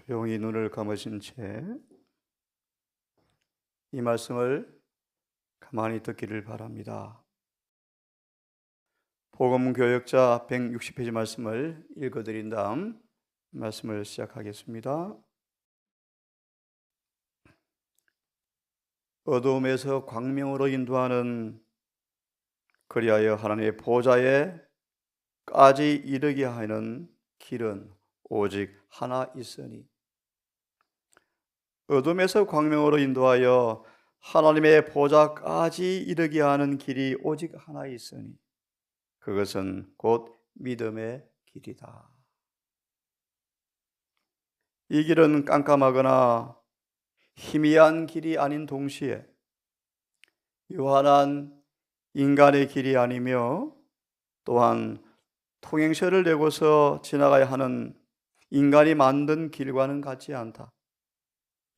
조용히 눈을 감으신 채 이 말씀을 가만히 듣기를 바랍니다. 복음교역자 160페이지 말씀을 읽어드린 다음 말씀을 시작하겠습니다. 어두움에서 광명으로 인도하는, 그리하여 하나님의 보좌에까지 이르게 하는 길은 오직 하나 있으니, 어둠에서 광명으로 인도하여 하나님의 보좌까지 이르게 하는 길이 오직 하나 있으니 그것은 곧 믿음의 길이다. 이 길은 깜깜하거나 희미한 길이 아닌 동시에 요한한 인간의 길이 아니며, 또한 통행서를 내고서 지나가야 하는 인간이 만든 길과는 같지 않다.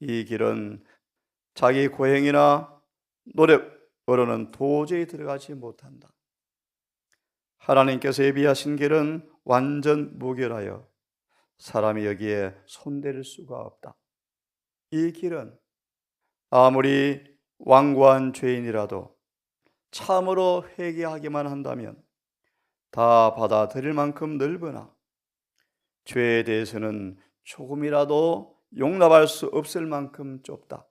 이 길은 자기 고행이나 노력으로는 도저히 들어가지 못한다. 하나님께서 예비하신 길은 완전 무결하여 사람이 여기에 손댈 수가 없다. 이 길은 아무리 완고한 죄인이라도 참으로 회개하기만 한다면 다 받아들일 만큼 넓으나, 죄에 대해서는 조금이라도 용납할 수 없을 만큼 좁다.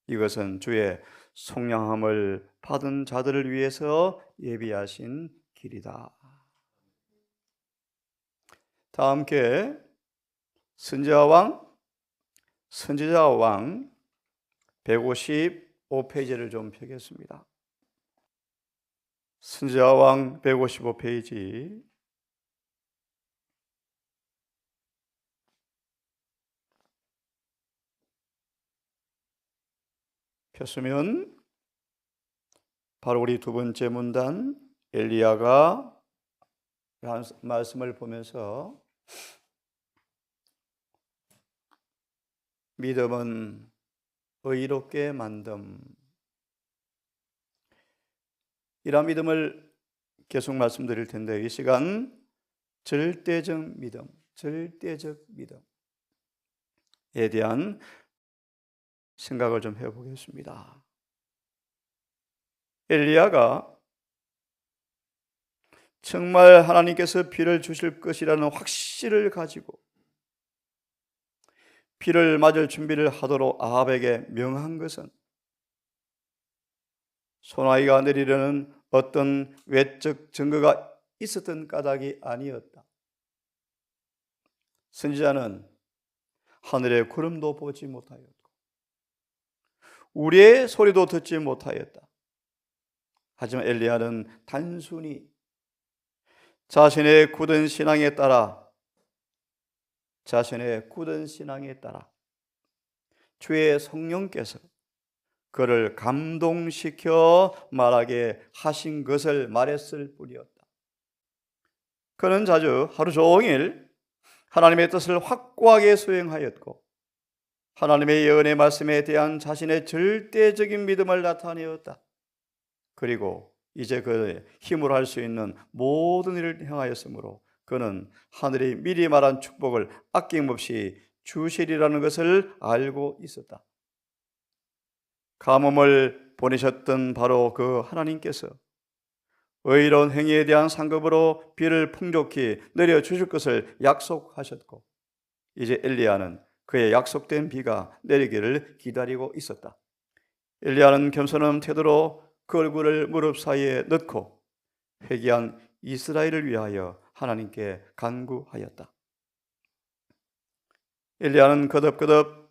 이것은 주의 속량함을 받은 자들을 위해서 예비하신 길이다. 다 함께 선지자 왕 155페이지를 좀 펴겠습니다. 선지자 왕 155페이지 폈으면 바로 우리 두 번째 문단, 엘리야가 말씀을 보면서 믿음은 의롭게 만듦, 이런 믿음을 계속 말씀드릴 텐데, 이 시간 절대적 믿음에 대한 생각을 좀 해보겠습니다. 엘리야가 정말 하나님께서 비를 주실 것이라는 확신을 가지고 비를 맞을 준비를 하도록 아합에게 명한 것은 소나기가 내리려는 어떤 외적 증거가 있었던 까닭이 아니었다. 선지자는 하늘의 구름도 보지 못하였고 우리의 소리도 듣지 못하였다. 하지만 엘리야는 단순히 자신의 굳은 신앙에 따라 주의 성령께서 그를 감동시켜 말하게 하신 것을 말했을 뿐이었다. 그는 자주 하루 종일 하나님의 뜻을 확고하게 수행하였고 하나님의 예언의 말씀에 대한 자신의 절대적인 믿음을 나타내었다. 그리고 이제 그의 힘으로 할 수 있는 모든 일을 행하였으므로 그는 하늘이 미리 말한 축복을 아낌없이 주시리라는 것을 알고 있었다. 가뭄을 보내셨던 바로 그 하나님께서 의로운 행위에 대한 상급으로 비를 풍족히 내려주실 것을 약속하셨고, 이제 엘리야는 그의 약속된 비가 내리기를 기다리고 있었다. 엘리야는 겸손한 태도로 그 얼굴을 무릎 사이에 넣고 회개한 이스라엘을 위하여 하나님께 간구하였다. 엘리야는 거듭거듭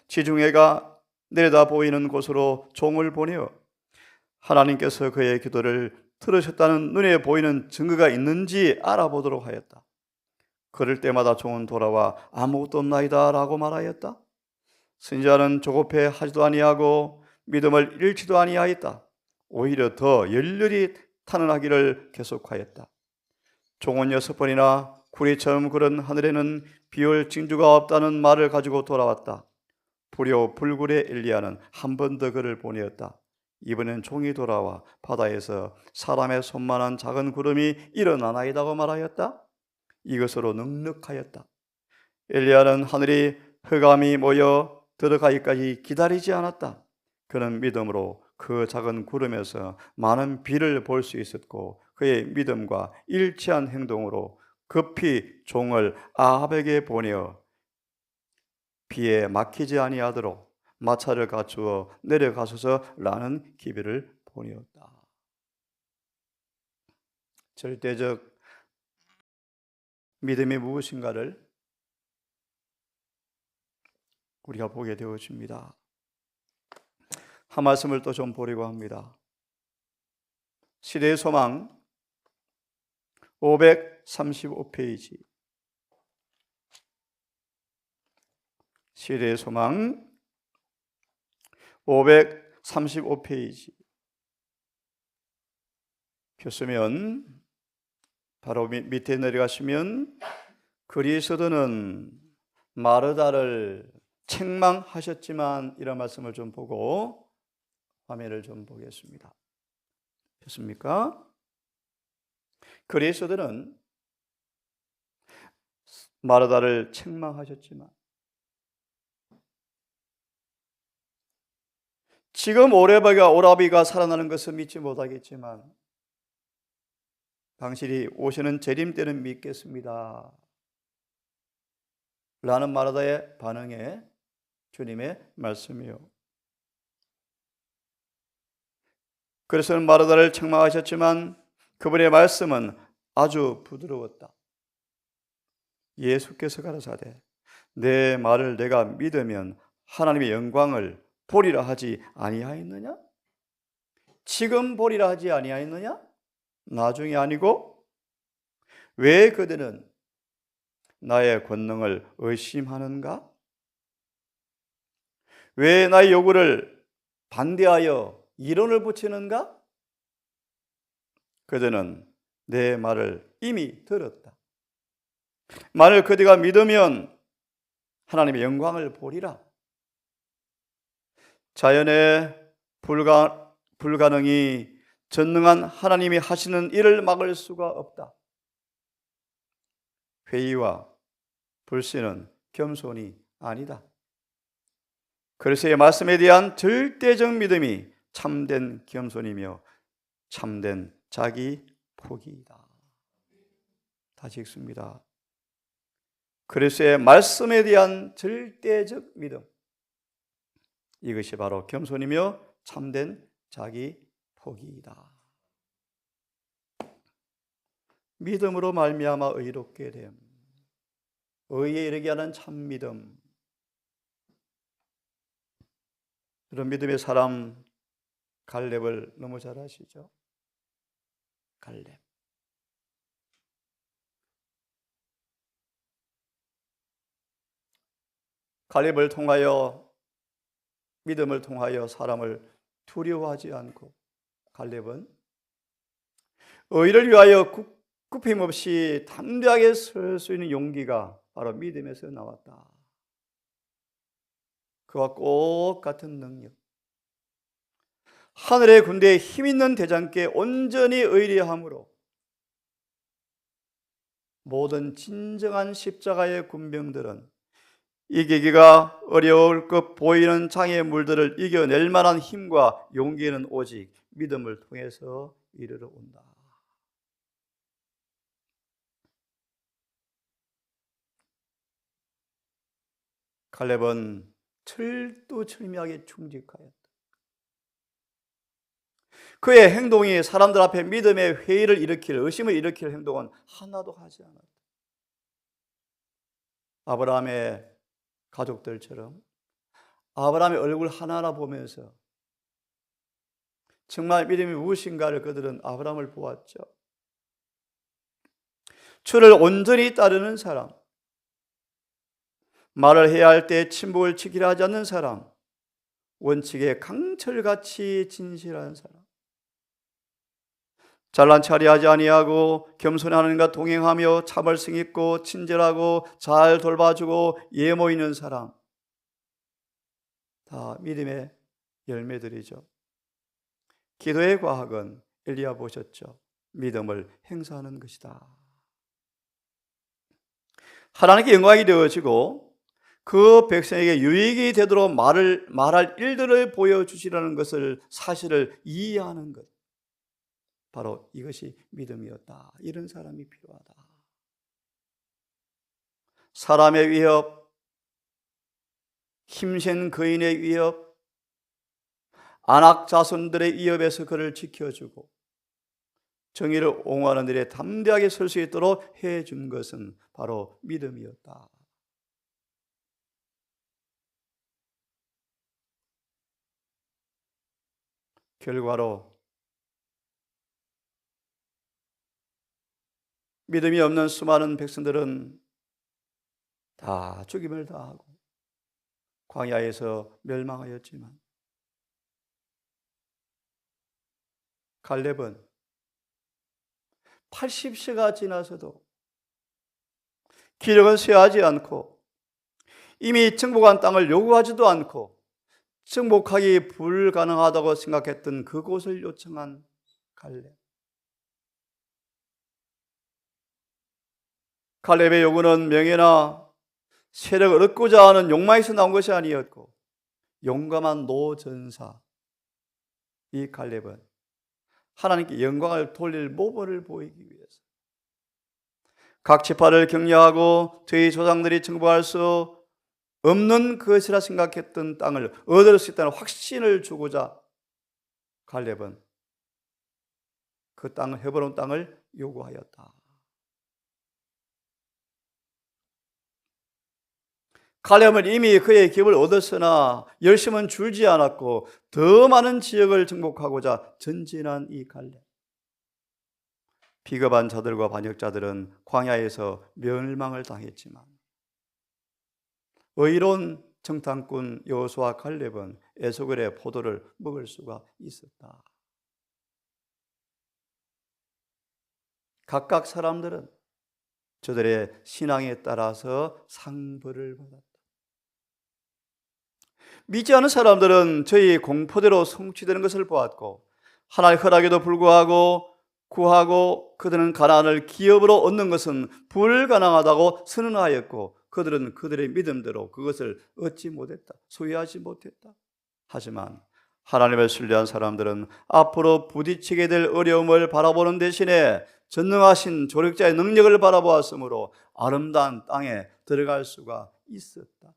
지중해가 내려다 보이는 곳으로 종을 보내어 하나님께서 그의 기도를 들으셨다는 눈에 보이는 증거가 있는지 알아보도록 하였다. 그럴 때마다 종은 돌아와 아무것도 없나이다 라고 말하였다. 선지자는 조급해 하지도 아니하고 믿음을 잃지도 아니하였다. 오히려 더 열렬히 탄원하기를 계속하였다. 종은 6번이나 구리처럼 구른 하늘에는 비올 징조가 없다는 말을 가지고 돌아왔다. 불효 불굴의 엘리야는 한 번 더 그를 보내었다. 이번엔 종이 돌아와 바다에서 사람의 손만한 작은 구름이 일어나나이다고 말하였다. 이것으로 넉넉하였다. 엘리야는 하늘이 흑암이 모여 들어가기까지 기다리지 않았다. 그는 믿음으로 그 작은 구름에서 많은 비를 볼 수 있었고, 그의 믿음과 일치한 행동으로 급히 종을 아합에게 보내어 비에 막히지 아니하도록 마차를 갖추어 내려가소서라는 기별을 보내었다. 절대적 믿음이 무엇인가를 우리가 보게 되어집니다. 한 말씀을 또 좀 보려고 합니다. 시대의 소망 535페이지. 시대의 소망 535페이지 펴시면 바로 밑에 내려가시면 그리스도는 마르다를 책망하셨지만, 이런 말씀을 좀 보고 화면을 좀 보겠습니다. 됐습니까? 그리스도는 마르다를 책망하셨지만, 지금 오라비가 살아나는 것을 믿지 못하겠지만 당신이 오시는 재림 때는 믿겠습니다 라는 마르다의 반응에 주님의 말씀이요. 그래서 마르다를 책망하셨지만 그분의 말씀은 아주 부드러웠다. 예수께서 가라사대 내 말을 내가 믿으면 하나님의 영광을 보리라 하지 아니하였느냐? 지금 보리라 하지 아니하였느냐? 나중에 아니고? 왜 그들은 나의 권능을 의심하는가? 왜 나의 요구를 반대하여 이론을 붙이는가? 그들은 내 말을 이미 들었다. 만일 그대가 믿으면 하나님의 영광을 보리라. 자연의 불가능이 전능한 하나님이 하시는 일을 막을 수가 없다. 회의와 불신은 겸손이 아니다. 그리스도의 말씀에 대한 절대적 믿음이 참된 겸손이며 참된 자기 포기이다. 다시 읽습니다. 그리스도의 말씀에 대한 절대적 믿음, 이것이 바로 겸손이며 참된 자기 포기이다. 믿음으로 말미암아 의롭게 됨, 의에 이르게 하는 참 믿음. 이런 믿음의 사람 갈렙을 너무 잘 아시죠? 갈렙. 갈렙을 통하여, 믿음을 통하여 사람을 두려워하지 않고, 갈렙은 의를 위하여 굽힘없이 담대하게 설 수 있는 용기가 바로 믿음에서 나왔다. 그와 똑같은 능력, 하늘의 군대에 힘 있는 대장께 온전히 의리함으로 모든 진정한 십자가의 군병들은 이기기가 어려울 것 보이는 장애 물들을 이겨낼 만한 힘과 용기는 오직 믿음을 통해서 이르러 온다. 갈렙은 철두철미하게 충직하였다. 그의 행동이 사람들 앞에 믿음의 회의를 일으킬, 의심을 일으킬 행동은 하나도 하지 않았다. 아브라함의 가족들처럼 아브라함의 얼굴 하나하나 보면서 정말 믿음이 무엇인가를 그들은 아브라함을 보았죠. 주를 온전히 따르는 사람, 말을 해야 할 때 침묵을 지키려 하지 않는 사람, 원칙에 강철같이 진실한 사람, 잘난 체하지 아니하고 겸손히 하나님과 동행하며 참을성 있고 친절하고 잘 돌봐주고 예모 있는 사람, 다 믿음의 열매들이죠. 기도의 과학은 엘리야 보셨죠? 믿음을 행사하는 것이다. 하나님께 영광이 되어지고 그 백성에게 유익이 되도록 말할 일들을 보여주시라는 것을, 사실을 이해하는 것, 바로 이것이 믿음이었다. 이런 사람이 필요하다. 사람의 위협, 힘센 거인의 위협, 안악 자손들의 위협에서 그를 지켜주고 정의를 옹호하는 일에 담대하게 설 수 있도록 해준 것은 바로 믿음이었다. 결과로 믿음이 없는 수많은 백성들은 다 죽임을 당하고 광야에서 멸망하였지만, 갈렙은 80세가 지나서도 기력은 쇠하지 않고 이미 정복한 땅을 요구하지도 않고 정복하기 불가능하다고 생각했던 그곳을 요청한 갈렙. 갈렙의 요구는 명예나 세력을 얻고자 하는 욕망에서 나온 것이 아니었고, 용감한 노전사 이 갈렙은 하나님께 영광을 돌릴 모범을 보이기 위해서 각 지파를 격려하고 저희 조상들이 정복할 수 없는 것이라 생각했던 땅을 얻을 수 있다는 확신을 주고자 갈렙은 그 땅을, 헤브론 땅을 요구하였다. 갈렙은 이미 그의 기업을 얻었으나 열심은 줄지 않았고 더 많은 지역을 정복하고자 전진한 이 갈렙. 비겁한 자들과 반역자들은 광야에서 멸망을 당했지만 의로운 정탐꾼 여호수아 갈렙은 에소겔의 포도를 먹을 수가 있었다. 각각 사람들은 저들의 신앙에 따라서 상벌을 받았다. 믿지 않은 사람들은 저희 공포대로 성취되는 것을 보았고, 하나님의 허락에도 불구하고 구하고 그들은 가나안을 기업으로 얻는 것은 불가능하다고 선언하였고, 그들은 그들의 믿음대로 그것을 얻지 못했다. 소유하지 못했다. 하지만 하나님을 신뢰한 사람들은 앞으로 부딪히게 될 어려움을 바라보는 대신에 전능하신 조력자의 능력을 바라보았으므로 아름다운 땅에 들어갈 수가 있었다.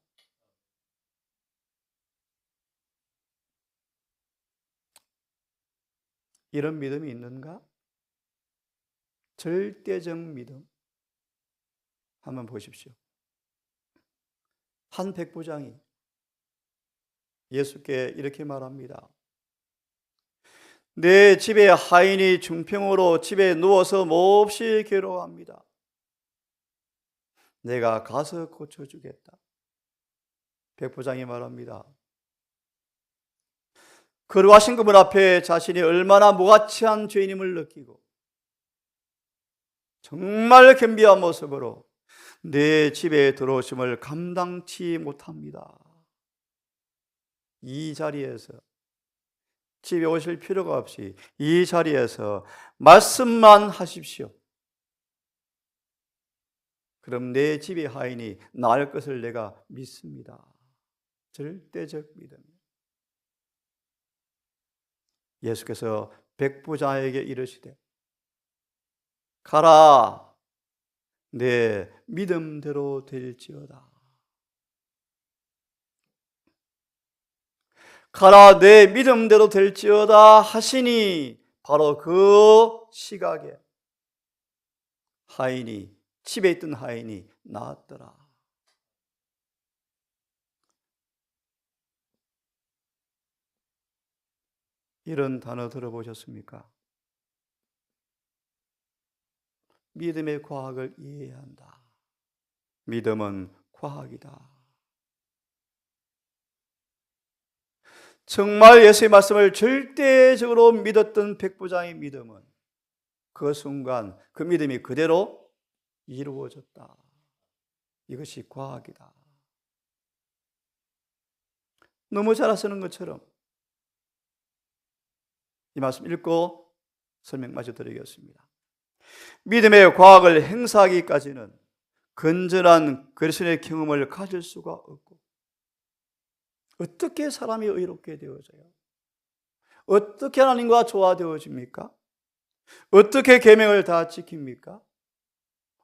이런 믿음이 있는가? 절대적 믿음. 한번 보십시오. 한 백부장이 예수께 이렇게 말합니다. 내 집에 하인이 중풍으로 집에 누워서 몹시 괴로워합니다. 내가 가서 고쳐주겠다. 백부장이 말합니다. 거룩하신 그분 앞에 자신이 얼마나 무가치한 죄인임을 느끼고 정말 겸비한 모습으로 내 집에 들어오심을 감당치 못합니다. 이 자리에서 집에 오실 필요가 없이 이 자리에서 말씀만 하십시오. 그럼 내 집의 하인이 나을 것을 내가 믿습니다. 절대적 믿음. 예수께서 백부장에게 이르시되 가라, 내 믿음대로 될지어다. 가라, 내 믿음대로 될지어다 하시니 바로 그 시각에 하인이, 집에 있던 하인이 나았더라. 이런 단어 들어보셨습니까? 믿음의 과학을 이해해야 한다. 믿음은 과학이다. 정말 예수의 말씀을 절대적으로 믿었던 백부장의 믿음은 그 순간 그 믿음이 그대로 이루어졌다. 이것이 과학이다. 너무 잘 아시는 것처럼 이 말씀 읽고 설명 마저 드리겠습니다. 믿음의 과학을 행사하기까지는 건전한 그리스도의 경험을 가질 수가 없고, 어떻게 사람이 의롭게 되어져요? 어떻게 하나님과 조화되어집니까? 어떻게 계명을 다 지킵니까?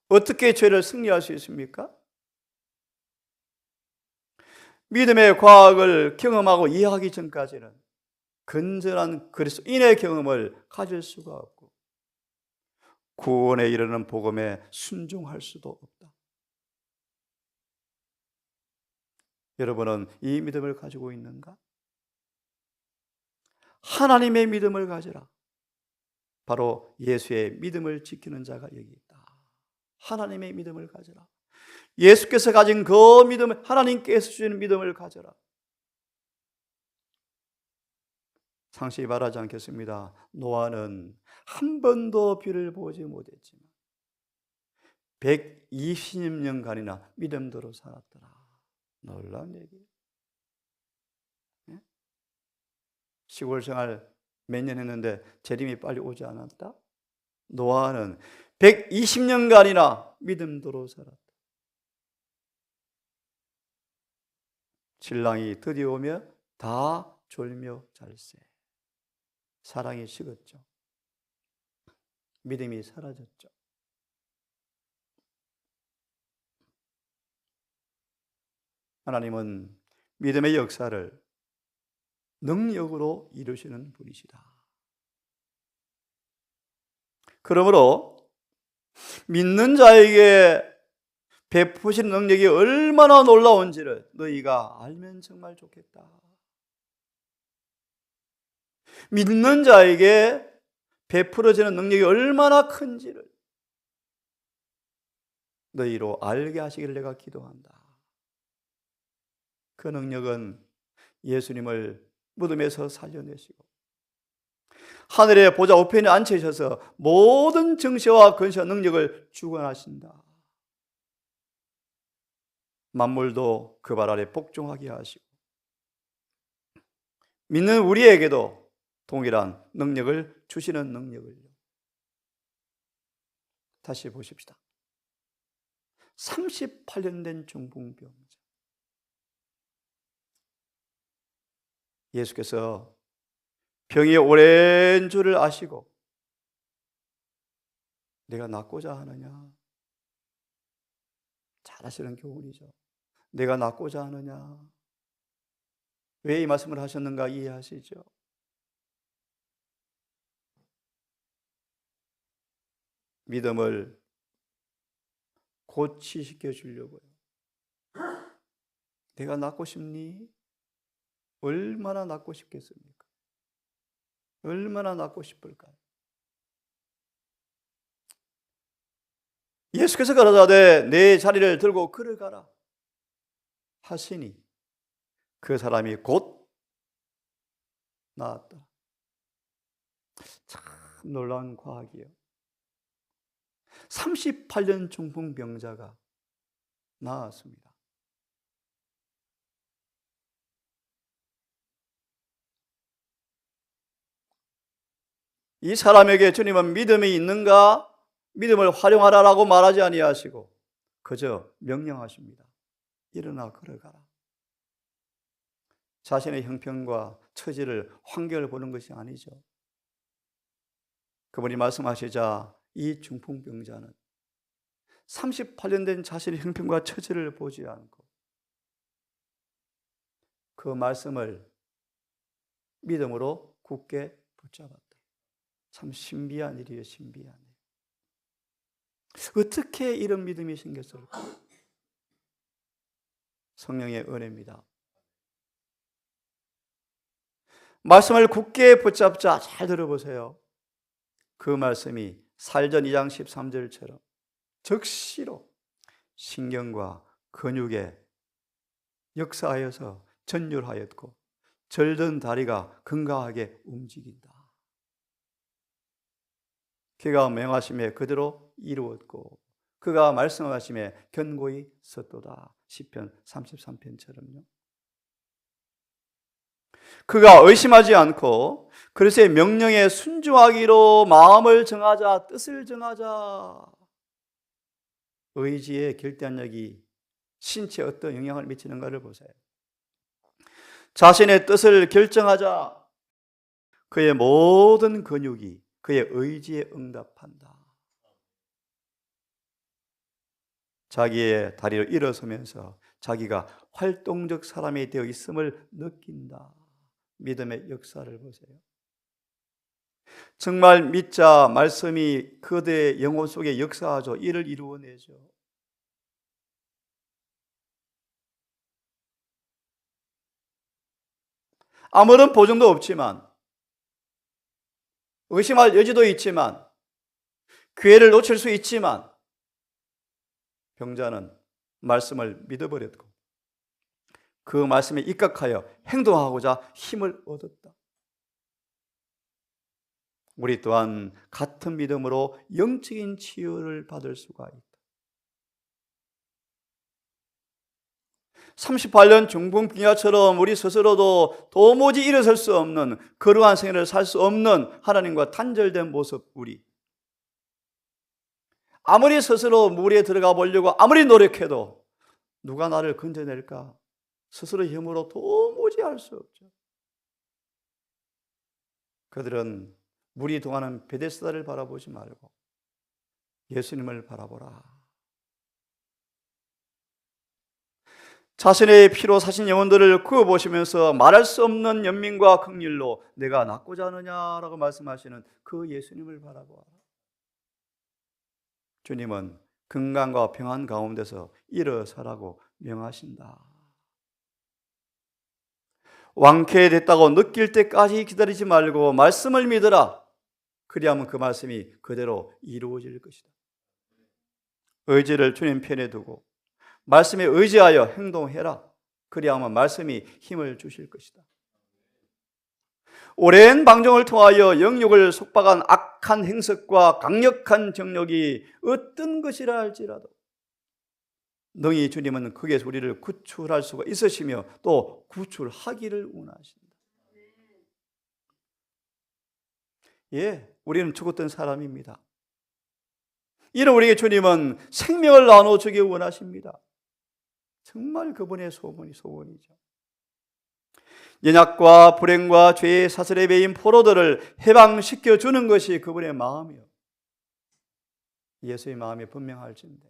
어떻게 죄를 승리할 수 있습니까? 믿음의 과학을 경험하고 이해하기 전까지는 건전한 그리스도인의 경험을 가질 수가 없고, 구원에 이르는 복음에 순종할 수도 없다. 여러분은 이 믿음을 가지고 있는가? 하나님의 믿음을 가지라. 바로 예수의 믿음을 지키는 자가 여기 있다. 하나님의 믿음을 가져라. 예수께서 가진 그 믿음을, 하나님께서 주시는 믿음을 가져라. 상식이 말하지 않겠습니다. 노아는 한 번도 비를 보지 못했지만 120년간이나 믿음대로 살았더라. 놀라운 얘기예요. 시골 생활 몇 년 했는데 재림이 빨리 오지 않았다? 노아는 120년간이나 믿음대로 살았다. 신랑이 드디어 오며 다 졸며 잘세. 사랑이 식었죠. 믿음이 사라졌죠. 하나님은 믿음의 역사를 능력으로 이루시는 분이시다. 그러므로 믿는 자에게 베푸신 능력이 얼마나 놀라운지를 너희가 알면 정말 좋겠다. 믿는 자에게 베풀어지는 능력이 얼마나 큰지를 너희로 알게 하시기를 내가 기도한다. 그 능력은 예수님을 무덤에서 살려내시고 하늘의 보좌 우편에 앉히셔서 모든 정시와 권세와 능력을 주관하신다. 만물도 그 발 아래 복종하게 하시고 믿는 우리에게도 동일한 능력을 주시는 능력을요. 다시 보십시다. 38년 된 중풍병자. 예수께서 병이 오랜 줄을 아시고 내가 낫고자 하느냐? 잘 아시는 교훈이죠. 내가 낫고자 하느냐? 왜 이 말씀을 하셨는가 이해하시죠? 믿음을 고치시켜 주려고요. 내가 낫고 싶니? 얼마나 낫고 싶겠습니까? 얼마나 낫고 싶을까요? 예수께서 가라사대 내 자리를 들고 걸어가라 하시니 그 사람이 곧 나았다. 참 놀라운 과학이에요. 38년 중풍병자가 나았습니다. 이 사람에게 주님은 믿음이 있는가? 믿음을 활용하라라고 말하지 아니하시고 그저 명령하십니다. 일어나 걸어가라. 자신의 형편과 처지를, 환경을 보는 것이 아니죠. 그분이 말씀하시자 이 중풍병자는 38년 된 자신의 형편과 처지를 보지 않고 그 말씀을 믿음으로 굳게 붙잡았다. 참 신비한 일이에요. 신비한 일. 어떻게 이런 믿음이 생겼을까? 성령의 은혜입니다. 말씀을 굳게 붙잡자. 잘 들어보세요. 그 말씀이 살전 2장 13절처럼 즉시로 신경과 근육에 역사하여서 전율하였고 절든 다리가 건강하게 움직인다. 그가 명하심에 그대로 이루었고 그가 말씀하심에 견고히 섰도다. 시편 33편처럼요. 그가 의심하지 않고 그리스도의 명령에 순종하기로 마음을 정하자, 뜻을 정하자. 의지의 결단력이 신체에 어떤 영향을 미치는가를 보세요. 자신의 뜻을 결정하자 그의 모든 근육이 그의 의지에 응답한다. 자기의 다리로 일어서면서 자기가 활동적 사람이 되어 있음을 느낀다. 믿음의 역사를 보세요. 정말 믿자 말씀이 그대의 영혼 속에 역사하죠. 이를 이루어내죠. 아무런 보증도 없지만, 의심할 여지도 있지만, 기회를 놓칠 수 있지만, 병자는 말씀을 믿어버렸고 그 말씀에 입각하여 행동하고자 힘을 얻었다. 우리 또한 같은 믿음으로 영적인 치유를 받을 수가 있다. 38년 중풍병자처럼 우리 스스로도 도무지 일어설 수 없는 거룩한 생애를 살 수 없는 하나님과 단절된 모습, 우리 아무리 스스로 물에 들어가 보려고 아무리 노력해도 누가 나를 건져낼까? 스스로 힘으로 도무지 할 수 없죠. 그들은 물이 동하는 베데스다를 바라보지 말고 예수님을 바라보라. 자신의 피로 사신 영혼들을 구워보시면서 말할 수 없는 연민과 긍휼로 내가 낫고자 하느냐라고 말씀하시는 그 예수님을 바라보라. 주님은 건강과 평안 가운데서 일어서라고 명하신다. 완쾌됐다고 느낄 때까지 기다리지 말고 말씀을 믿으라. 그리하면 그 말씀이 그대로 이루어질 것이다. 의지를 주님 편에 두고 말씀에 의지하여 행동해라. 그리하면 말씀이 힘을 주실 것이다. 오랜 방종을 통하여 영육을 속박한 악한 행석과 강력한 정욕이 어떤 것이라 할지라도 능히 주님은 거기에서 우리를 구출할 수가 있으시며 또 구출하기를 원하신다. 예, 우리는 죽었던 사람입니다. 이런 우리에게 주님은 생명을 나눠주기 원하십니다. 정말 그분의 소원이죠. 연약과 불행과 죄의 사슬에 매인 포로들을 해방시켜 주는 것이 그분의 마음이요. 예수의 마음이 분명할진데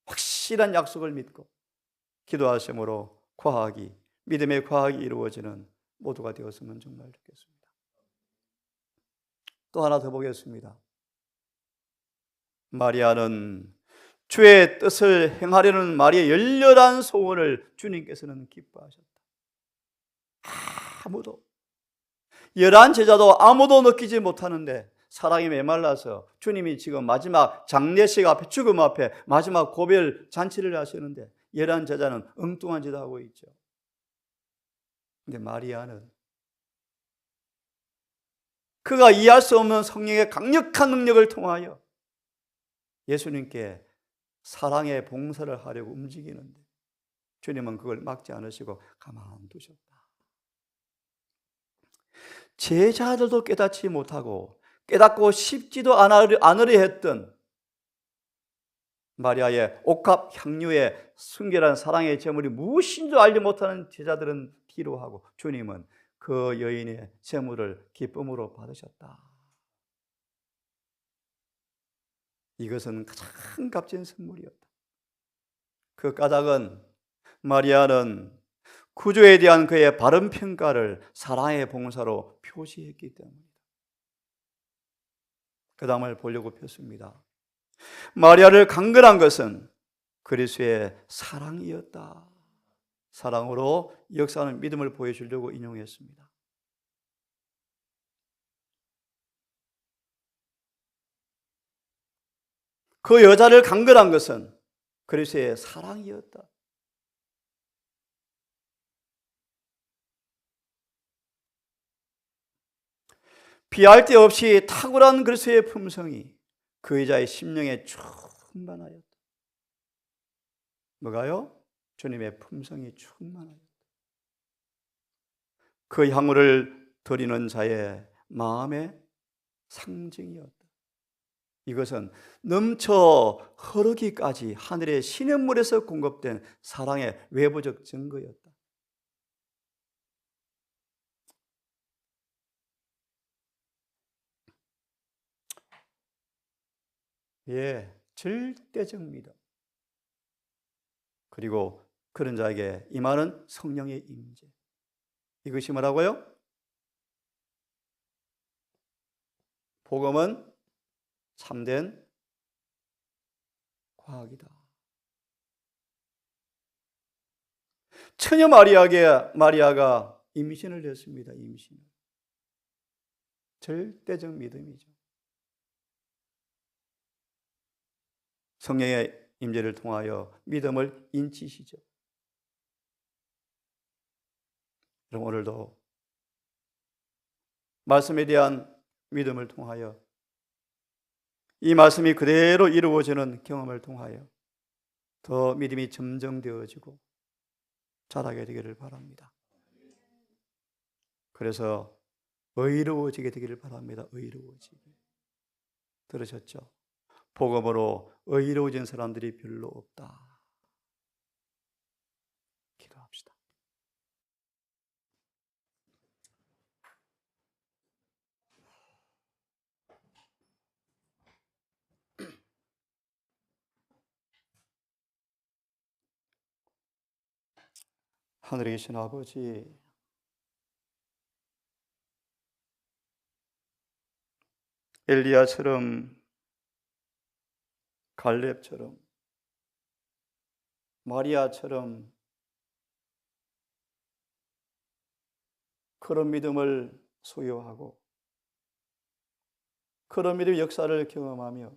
확실한 약속을 믿고 기도하심으로 믿음의 과학이 이루어지는 모두가 되었으면 정말 좋겠습니다. 또 하나 더 보겠습니다. 마리아는 주의 뜻을 행하려는 마리아의 열렬한 소원을 주님께서는 기뻐하셨다. 아무도, 11 제자도 아무도 느끼지 못하는데 사랑이 메말라서 주님이 지금 마지막 장례식 앞에, 죽음 앞에 마지막 고별 잔치를 하시는데 11 제자는 엉뚱한 짓을 하고 있죠. 근데 마리아는 그가 이해할 수 없는 성령의 강력한 능력을 통하여 예수님께 사랑의 봉사를 하려고 움직이는데 주님은 그걸 막지 않으시고 가만두셨다. 제자들도 깨닫지 못하고 깨닫고 싶지도 않으려 했던 마리아의 옥합 향유의 순결한 사랑의 제물이 무엇인 줄 알지 못하는 제자들은 뒤로 하고 주님은 그 여인의 제물을 기쁨으로 받으셨다. 이것은 가장 값진 선물이었다. 그 까닭은 마리아는 구주에 대한 그의 바른 평가를 사랑의 봉사로 표시했기 때문입니다. 그 다음을 보려고 폈습니다. 마리아를 강건한 것은 그리스도의 사랑이었다. 사랑으로 역사하는 믿음을 보여주려고 인용했습니다. 그 여자를 강건한 것은 그리스도의 사랑이었다. 비할 데 없이 탁월한 그리스도의 품성이 그 여자의 심령에 충만하였다. 뭐가요? 주님의 품성이 충만하였다. 그 향후를 드리는 자의 마음의 상징이었다. 이것은 넘쳐 흐르기까지 하늘의 시냇물에서 공급된 사랑의 외부적 증거였다. 예, 절대적 믿음. 그리고 그런 자에게 임하는 성령의 임재. 이것이 뭐라고요? 복음은 참된 과학이다. 처녀 마리아가 임신을 했습니다. 임신. 절대적 믿음이죠. 성령의 임재를 통하여 믿음을 인치시죠. 그럼 오늘도 말씀에 대한 믿음을 통하여 이 말씀이 그대로 이루어지는 경험을 통하여 더 믿음이 점정되어지고 자라게 되기를 바랍니다. 그래서 의로워지게 되기를 바랍니다. 의로워지게. 들으셨죠? 복음으로 의로워진 사람들이 별로 없다. 기도합시다. 하늘에 계신 아버지, 엘리야처럼, 갈렙처럼, 마리아처럼 그런 믿음을 소유하고 그런 믿음의 역사를 경험하며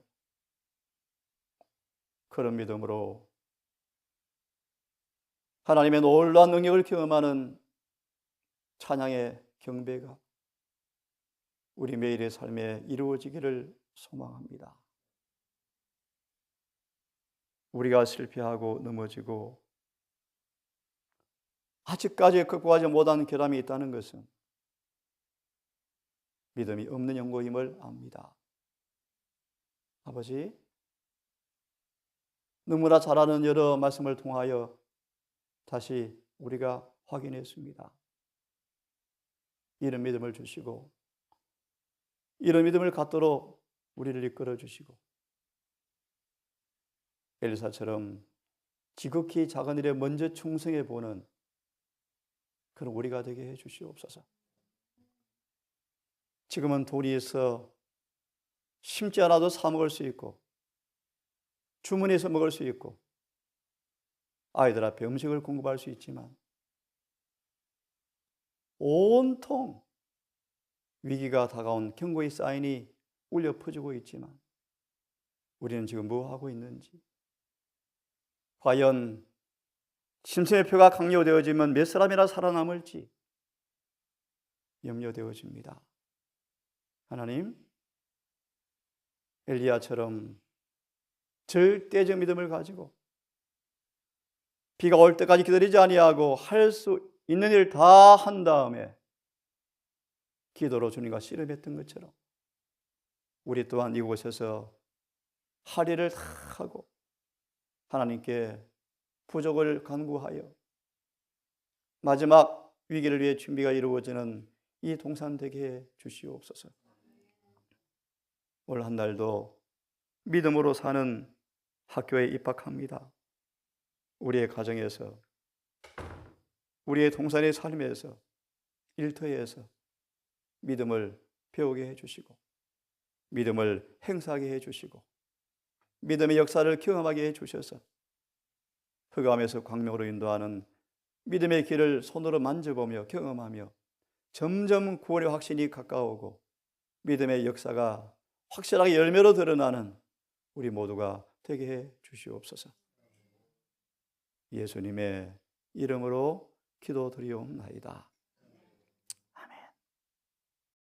그런 믿음으로 하나님의 놀라운 능력을 경험하는 찬양의 경배가 우리 매일의 삶에 이루어지기를 소망합니다. 우리가 실패하고 넘어지고 아직까지 극복하지 못한 결함이 있다는 것은 믿음이 없는 연고임을 압니다. 아버지, 너무나 잘 아는 여러 말씀을 통하여 다시 우리가 확인했습니다. 이런 믿음을 주시고 이런 믿음을 갖도록 우리를 이끌어 주시고 엘리사처럼 지극히 작은 일에 먼저 충성해 보는 그런 우리가 되게 해 주시옵소서. 지금은 돈이 있어 심지 않아도 사 먹을 수 있고 주문해서 먹을 수 있고 아이들 앞에 음식을 공급할 수 있지만 온통 위기가 다가온 경고의 사인이 울려 퍼지고 있지만 우리는 지금 뭐 하고 있는지, 과연 심성의 표가 강요되어지면 몇 사람이나 살아남을지 염려되어집니다. 하나님, 엘리야처럼 절대적 믿음을 가지고 비가 올 때까지 기다리지 아니하고 할 수 있는 일 다 한 다음에 기도로 주님과 씨름했던 것처럼 우리 또한 이곳에서 할 일을 다 하고 하나님께 부족을 간구하여 마지막 위기를 위해 준비가 이루어지는 이 동산 되게 해 주시옵소서. 올 한 달도 믿음으로 사는 학교에 입학합니다. 우리의 가정에서, 우리의 동산의 삶에서, 일터에서 믿음을 배우게 해주시고 믿음을 행사하게 해주시고 믿음의 역사를 경험하게 해주셔서 흑암에서 광명으로 인도하는 믿음의 길을 손으로 만져보며 경험하며 점점 구원의 확신이 가까우고 믿음의 역사가 확실하게 열매로 드러나는 우리 모두가 되게 해 주시옵소서. 예수님의 이름으로 기도드리옵나이다.